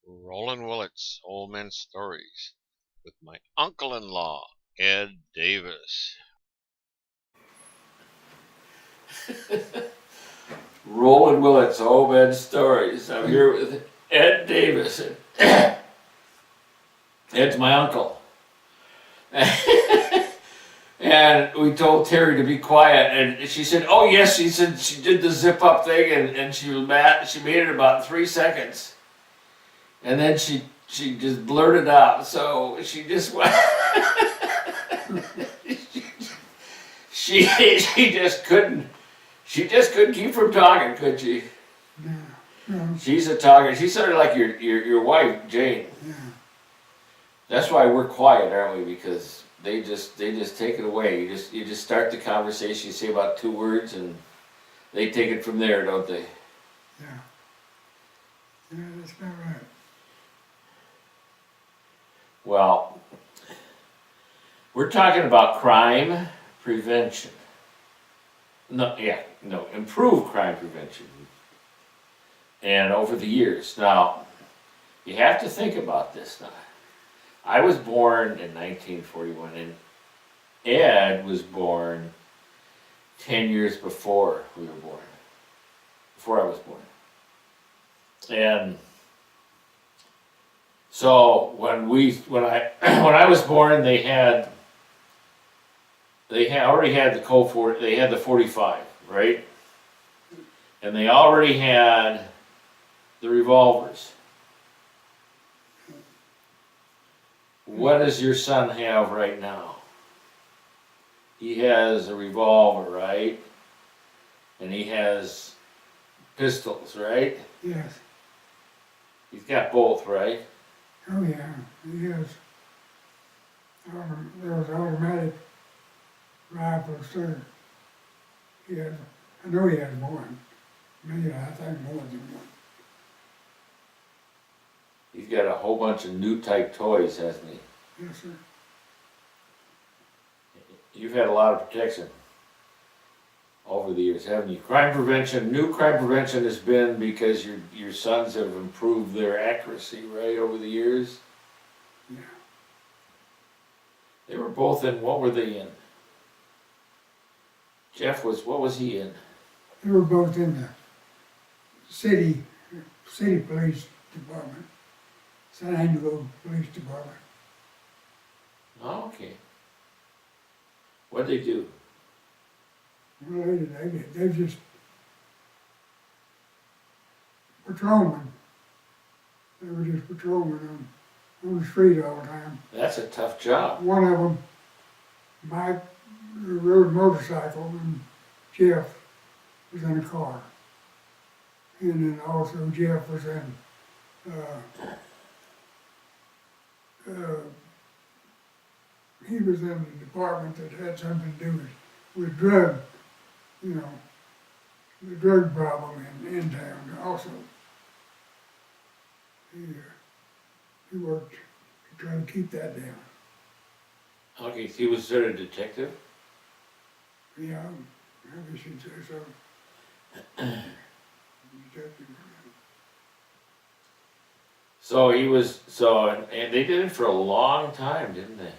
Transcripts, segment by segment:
Roland Willits, Old Men Stories, with my uncle-in-law, Ed Davis. Roland Willits, OMS Stories. I'm here with Ed Davis. Ed's my uncle. And we told Terry to be quiet, and she said, "Oh yes," she said she did the zip up thing, and she was mad. She made it about 3 seconds, and then she just blurted out. So she just went. she just couldn't. She just couldn't keep from talking, could she? No, no, She's a talker. She's sort of like your wife, Jane. yeah. That's why we're quiet, aren't we? Because they just take it away. You just start the conversation. You say about 2 words, and they take it from there, don't they? Yeah. Yeah, that's about right. Well, we're talking about crime prevention. Improve crime prevention. And over the years, now you have to think about this now. I was born in 1941, and Ed was born 10 years before we were born, before I was born. And so when I when I was born, they already had the Colt 40, they had the 45, right? And they already had the revolvers. What does your son have right now? He has a revolver, right? And he has pistols, right? Yes. He's got both, right? Oh, yeah. He has, those automatic rifles, too. He has, I know he has one. Maybe I think more than one. He's got a whole bunch of new type toys, hasn't he? Yes, sir. You've had a lot of protection over the years, haven't you? Crime prevention, new crime prevention has been because your sons have improved their accuracy, right, over the years? Yeah. They were both in, what were they in? What was he in? They were both in the city police department, San Angelo Police Department. Oh, okay. What'd they do? Well, they just patrolmen. They were just patrolmen on the street all the time. That's a tough job. One of them, Mike, rode a motorcycle, and Jeff was in a car. And then also Jeff was in, he was in the department that had something to do with drug, the drug problem in town also. He worked to try to keep that down. Okay, so he was sort of detective? Yeah, I guess you'd say so. Detective. And they did it for a long time, didn't they?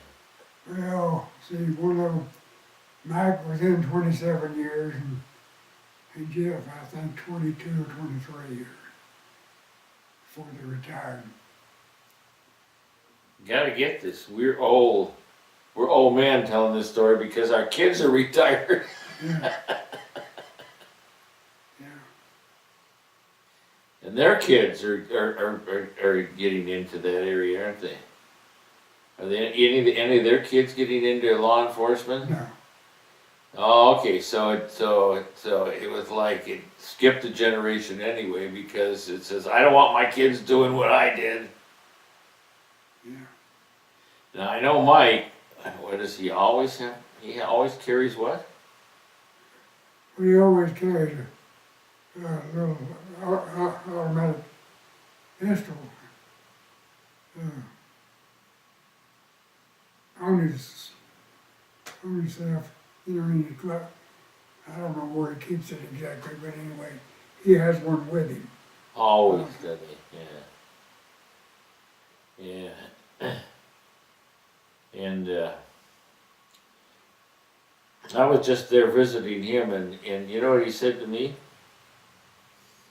Well, see, one of them, Mike was in 27 years, and Jeff, I think, 22 or 23 years before they retired. Gotta get this. We're old men telling this story because our kids are retired. Yeah. Yeah. And their kids are getting into that area, aren't they? Are they any of their kids getting into law enforcement? No. Oh, okay. So it was like it skipped a generation anyway because it says I don't want my kids doing what I did. Yeah. Now I know Mike. What does he always have? He always carries what? We always carried a little automatic pistol on his himself, in his glove. I don't know where he keeps it exactly, but anyway, he has one with him. Always, doesn't he? Yeah. And I was just there visiting him, and you know what he said to me?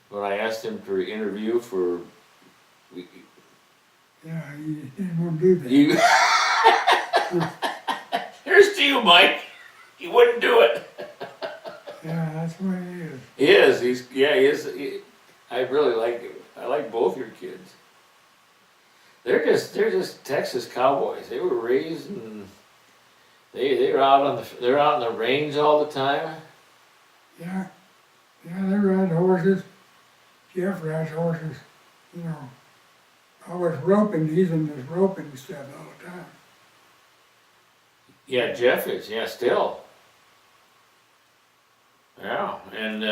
When I asked him to interview for... Yeah, he didn't want to do that. You... Here's to you, Mike. He wouldn't do it. Yeah, that's what he is. He is. He is. I really like him. I like both your kids. They're just Texas cowboys. They were raised and they're out in the range all the time. Yeah, they ride horses. Jeff rides horses, you know. Always roping, he's in this roping stuff all the time. Yeah, Jeff is. Yeah, still. Yeah, and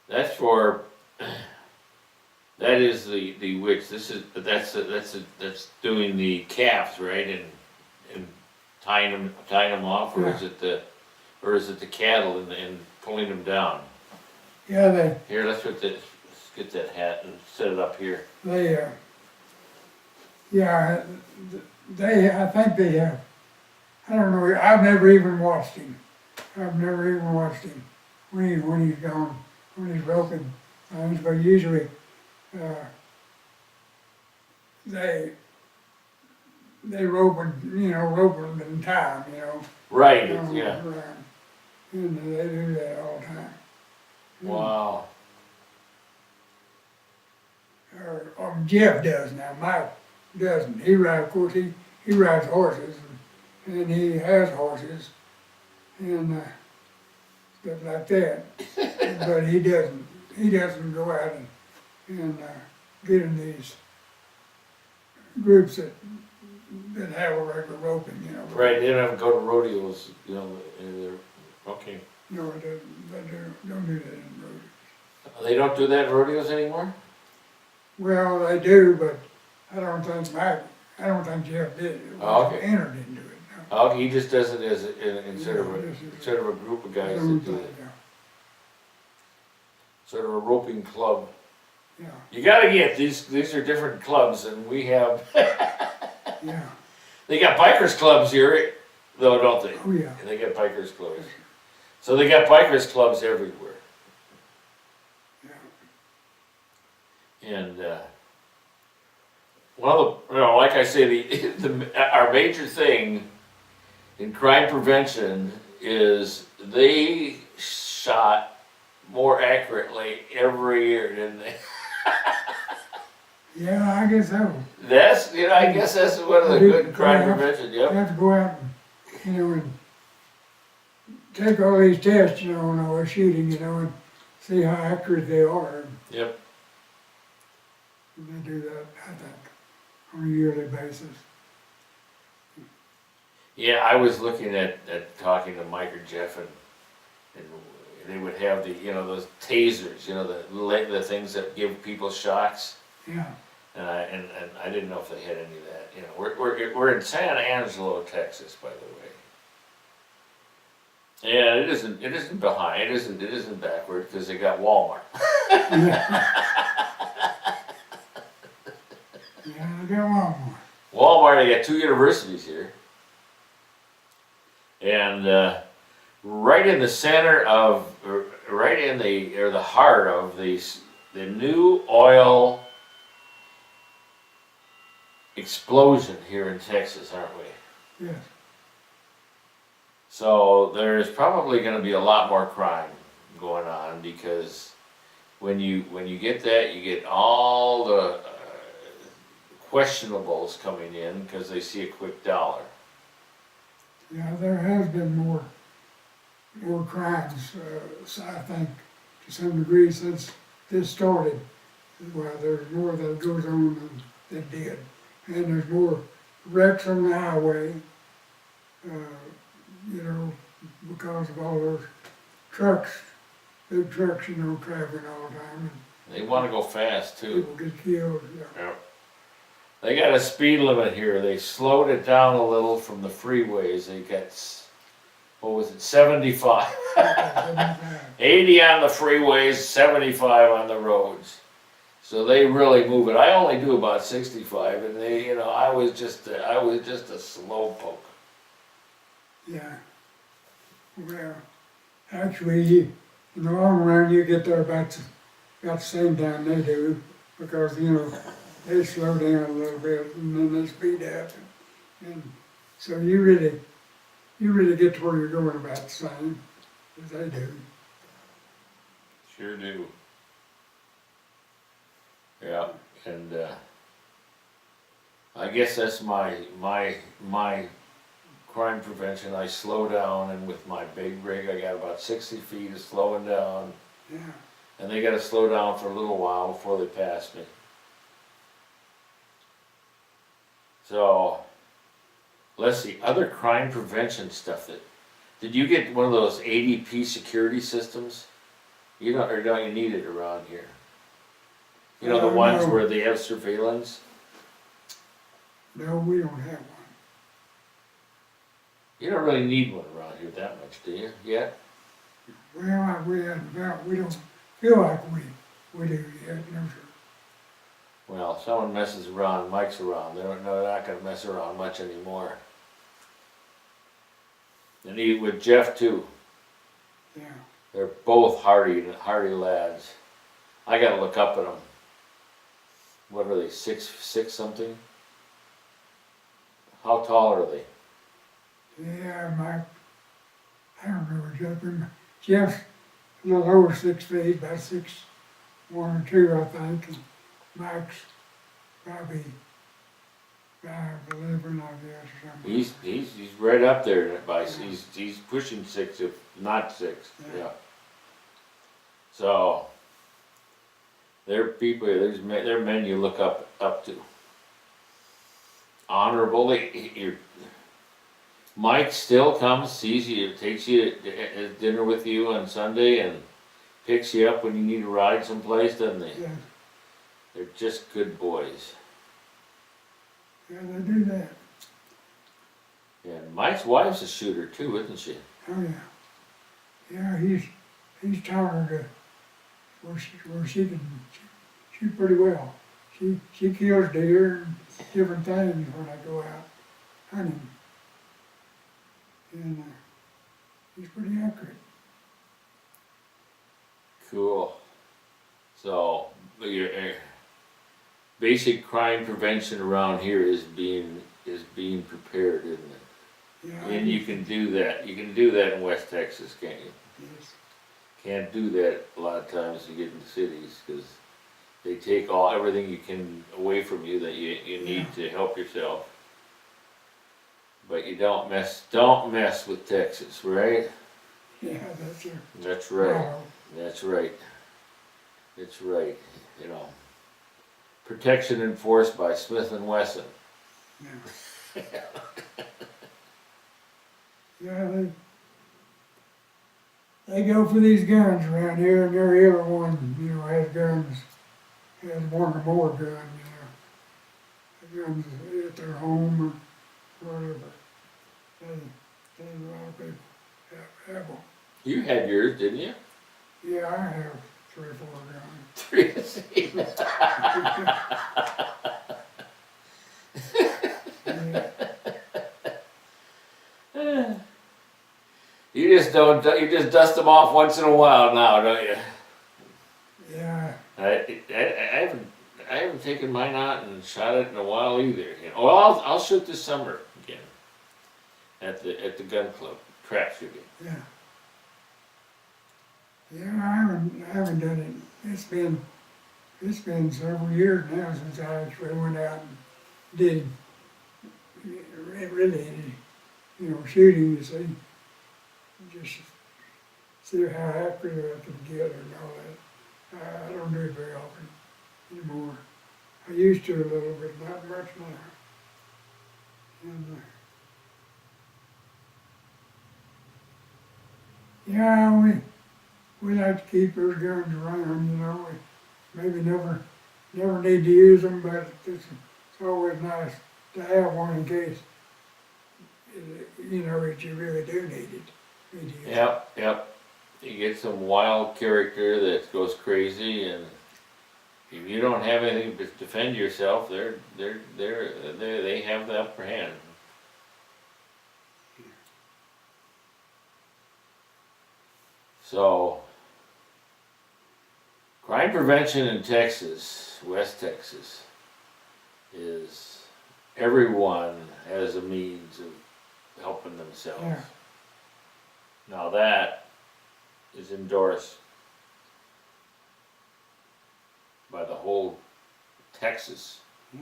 that's for. That is the which that's doing the calves, right, and tying them off, or Yeah. is it the cattle and pulling them down? Yeah, Here, let's get that hat and set it up here. they, yeah, I think they have, I don't know, I've never even watched him. I've never even watched him when he's gone, when he's roping things, but usually, they roping, roping in time, Right. around. Yeah. And they do that all the time. Wow. Or Jeff does now, Mike doesn't. He rides, of course, he rides horses, and he has horses, and stuff like that. But he doesn't go out and get in these groups that have a regular roping, Right. They don't have to go to rodeos, okay. No, it doesn't, they don't do that in rodeos. They don't do that in rodeos anymore? Well, they do, but I don't think Jeff did. It Oh, wasn't okay. entered into it. No. Okay, he just does it as instead of a group of I guys don't that do think, it. Sort of a roping club. yeah, You gotta get these are different clubs and we have yeah, they got bikers clubs here though, don't they? oh, yeah. They got bikers clubs. So they got bikers clubs everywhere. Yeah. And one of the, like I say, our major thing in crime prevention is they shot more accurately every year, didn't they? Yeah, I guess so. That's, I guess that's one of the good crime prevention, You yep. have to go out and, and take all these tests, on our shooting, and see how accurate they are. Yep. And they do that, I think, on a yearly basis. Yeah, I was looking at talking to Mike or Jeff and they would have those tasers, the things that give people shocks. Yeah, And I didn't know if they had any of that. We're in San Angelo, Texas, by the way. Yeah, it isn't behind. It isn't backward because they got Walmart. yeah, they got one more. Walmart. They got 2 universities here, and right in the center of, right in the heart of the new oil explosion here in Texas, aren't we? Yes, So there's probably going to be a lot more crime going on because when you get that, you get all the questionables coming in because they see a quick dollar. yeah, there has been more crimes, I think, to some degree since this started. Well, there's more that goes on than did. And there's more wrecks on the highway, because of all those trucks, big trucks, traveling all the time, They want to go fast and too. people get killed, yeah. Yep. They got a speed limit here. They slowed it down a little from the freeways. They got, what was it, 75? 75. 80 on the freeways, 75 on the roads. So they really move it. I only do about 65, and they, I was just a slow poke. Yeah. Well, actually, in the long run, you get there about the same time they do, because, they slow down a little bit and then they speed up. And so you really get to where you're going about the same as they do. Sure do. Yeah, and I guess that's my crime prevention. I slow down, and with my big rig, I got about 60 feet of slowing down, Yeah. and they got to slow down for a little while before they pass me. So, let's see, other crime prevention stuff did you get one of those ADP security systems? Don't you need it around here? The ones No. where they have surveillance? No, we don't have one. You don't really need one around here that much, do you? Yet? Well, we don't feel like we do yet, no, sir. Well, if someone messes around, Mike's around. They're not going to mess around much anymore. And even with Jeff too. Yeah. They're both hardy lads. I got to look up at them. What are they? 6'6" something? How tall are they? Yeah, I don't remember Jeff's a little over 6 feet, about 6'1" or 2", I think, and Mike's probably 5'11", I guess, or something. He's right up there. He's pushing 6, if not 6. Yeah. So they're people. They're men you look up to. Honorable. Mike still comes, sees you, takes you to dinner with you on Sunday, and picks you up when you need a ride someplace, doesn't they? Yeah, They're just good boys. yeah, they do that. And Mike's wife's a shooter too, isn't she? Oh, yeah. Yeah, he's taught her to where she can shoot pretty well. She kills deer and different things when I go out hunting. And he's pretty accurate. Cool. So your basic crime prevention around here is being prepared, isn't it? Yeah, And you can do that. You can do that in West Texas, can't you? yes. Can't do that a lot of times you get into cities, because they take everything you can away from you that you need to help yourself. But you don't mess with Texas, right? Yeah, that's her. That's right. Wow. That's right. It's right. Protection enforced by Smith and Wesson. Yeah. Yeah, they go for these guns around here, and everyone, has guns, has one or more guns, guns at their home or whatever. A lot of people have them. You had yours, didn't you? Yeah, I have 3 or 4 guns. 3. Yeah. You just dust them off once in a while now, don't you? Yeah, I haven't taken mine out and shot it in a while either. Well, I'll shoot this summer again at the gun club, trap shooting. yeah. Yeah, I haven't done it. It's been several years now since I actually went out and did really any, shooting, you see. Just see how accurate I can get and all that. I don't do it very often anymore. I used to a little bit, not much now. And yeah, we like to keep those guns around, We maybe never need to use them, but it's always nice to have one in case, that you really do need it. Yep. You get some wild character that goes crazy, and If you don't have anything to defend yourself, they have the upper hand. So, crime prevention in Texas, West Texas, is everyone has a means of helping themselves. Yeah. Now that is endorsed by the whole Texas. Yeah.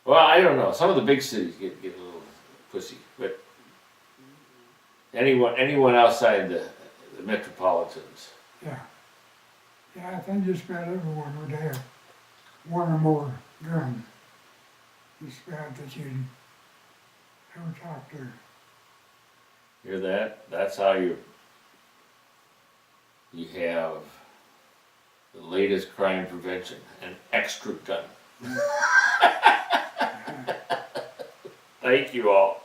Well, I don't know. Some of the big cities get a little pussy, but anyone outside the metropolitans. Yeah. Yeah, I think just about everyone would have one or more guns. Just about that you'd ever talk to. Hear that? That's how you have the latest crime prevention, an extra gun. Thank you all.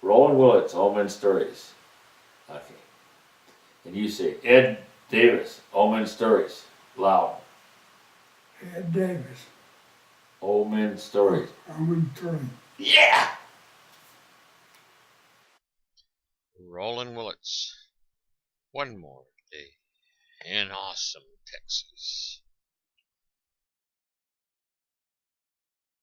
Roland Willits, Omen Stories. Okay. And you say Ed Davis, Omen Stories. Loud. Ed Davis, Omen Stories. Omen 3. Yeah! Roland Willits. One more day in awesome Texas.